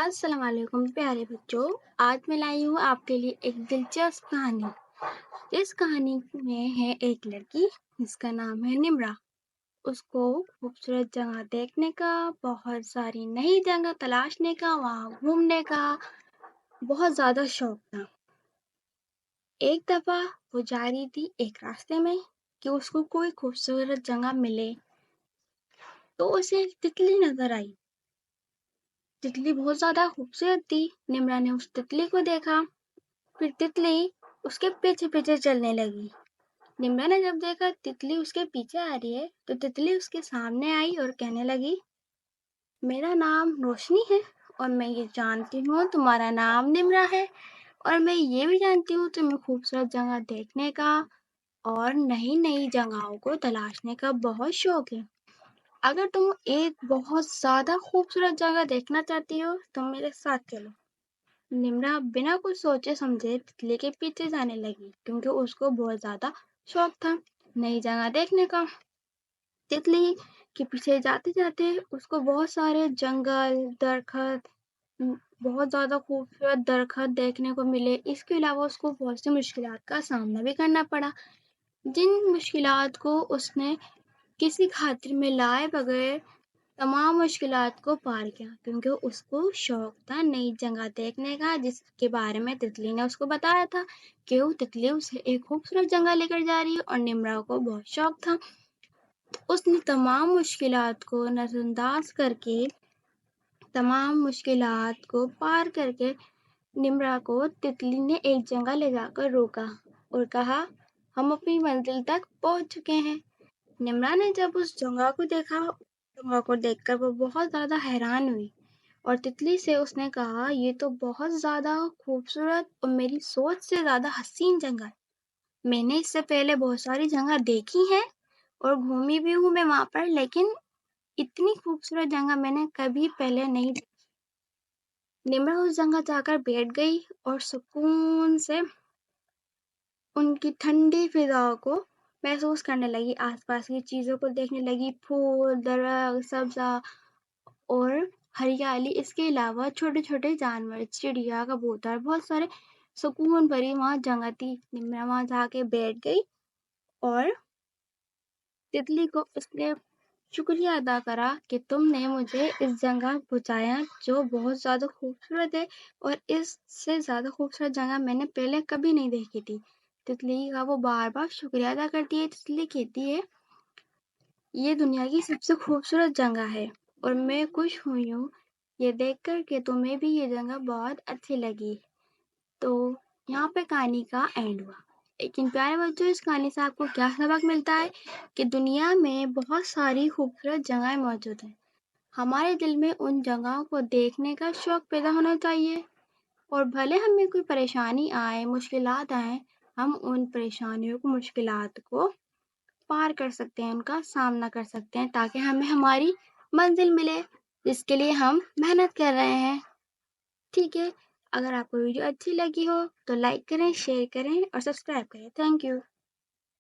अस्सलाम वालेकुम प्यारे बच्चों। आज मैं लाई हूँ आपके लिए एक दिलचस्प कहानी। इस कहानी में है एक लड़की जिसका नाम है निम्रा। उसको खूबसूरत जगह देखने का, बहुत सारी नई जगह तलाशने का, वहाँ घूमने का बहुत ज्यादा शौक था। एक दफा वो जा रही थी एक रास्ते में कि उसको कोई खूबसूरत जगह मिले, तो उसे एक तितली नजर आई। तितली बहुत ज्यादा खूबसूरत थी। निम्रा ने उस तितली को देखा, फिर तितली उसके पीछे पीछे चलने लगी। निम्रा ने जब देखा तितली उसके पीछे आ रही है, तो तितली उसके सामने आई और कहने लगी, मेरा नाम रोशनी है और मैं ये जानती हूँ तुम्हारा नाम निम्रा है, और मैं ये भी जानती हूँ तुम्हें खूबसूरत जगह देखने का और नई नई जगहों को तलाशने का बहुत शौक है। अगर तुम एक बहुत ज्यादा खूबसूरत जगह देखना चाहती हो तो मेरे साथ चलो। निम्रा बिना कुछ सोचे समझे तितली के पीछे जाने लगी, क्योंकि उसको बहुत ज्यादा शौक था नई जगह देखने का। तितली के पीछे जाते जाते उसको बहुत सारे जंगल, दरखत, बहुत ज्यादा खूबसूरत दरखत देखने को मिले। इसके अलावा उसको बहुत सी मुश्किलात का सामना भी करना पड़ा, जिन मुश्किलात को उसने किसी खातिर में लाए बगैर तमाम मुश्किलात को पार किया, क्योंकि उसको शौक था नई जगह देखने का, जिसके बारे में तितली ने उसको बताया था कि वो तितली उसे एक खूबसूरत जगह लेकर जा रही है, और निम्रा को बहुत शौक था। तो उसने तमाम मुश्किलात को नजरअंदाज करके, तमाम मुश्किलात को पार करके निम्रा को तितली ने एक जगह ले जाकर रोका और कहा, हम अपनी मंजिल तक पहुंच चुके हैं। निम्रा ने जब उस जगह को देखा, जगह को देखकर वो बहुत ज्यादा हैरान हुई और तितली से उसने कहा, ये तो बहुत ज्यादा खूबसूरत और मेरी सोच से ज्यादा हसीन जगह है। मैंने इससे पहले बहुत सारी जगह देखी है और घूमी भी हूँ मैं वहां पर, लेकिन इतनी खूबसूरत जगह मैंने कभी पहले नहीं देखी। निम्रा उस जगह जाकर बैठ गई और सुकून से उनकी ठंडी फिजाओं को महसूस करने लगी, आसपास की चीजों को देखने लगी, फूल, दरख्त, सब्जा और हरियाली। इसके अलावा छोटे छोटे जानवर, चिड़िया, कबूतर, बहुत सारे सुकून भरी वहां जगह थी। निम्रा वहां जाके बैठ गई और तितली को उसने शुक्रिया अदा करा कि तुमने मुझे इस जगह पहुंचाया जो बहुत ज्यादा खूबसूरत है, और इससे ज्यादा खूबसूरत जगह मैंने पहले कभी नहीं देखी थी। तितली का वो बार बार शुक्रिया अदा करती है। तितली कहती है, ये दुनिया की सबसे खूबसूरत जगह है और मैं खुश हुई हूँ ये देखकर कि तुम्हें भी ये जगह बहुत अच्छी लगी। तो यहाँ पे कहानी का एंड हुआ। लेकिन प्यारे बच्चों, इस कहानी से आपको क्या सबक मिलता है कि दुनिया में बहुत सारी खूबसूरत जगहें मौजूद हैं। हमारे दिल में उन जगहों को देखने का शौक पैदा होना चाहिए, और भले हमें कोई परेशानी आए, मुश्किलात आए, हम उन परेशानियों को, मुश्किलात को पार कर सकते हैं, उनका सामना कर सकते हैं, ताकि हमें हमारी मंजिल मिले जिसके लिए हम मेहनत कर रहे हैं। ठीक है, अगर आपको वीडियो अच्छी लगी हो तो लाइक करें, शेयर करें और सब्सक्राइब करें। Thank you.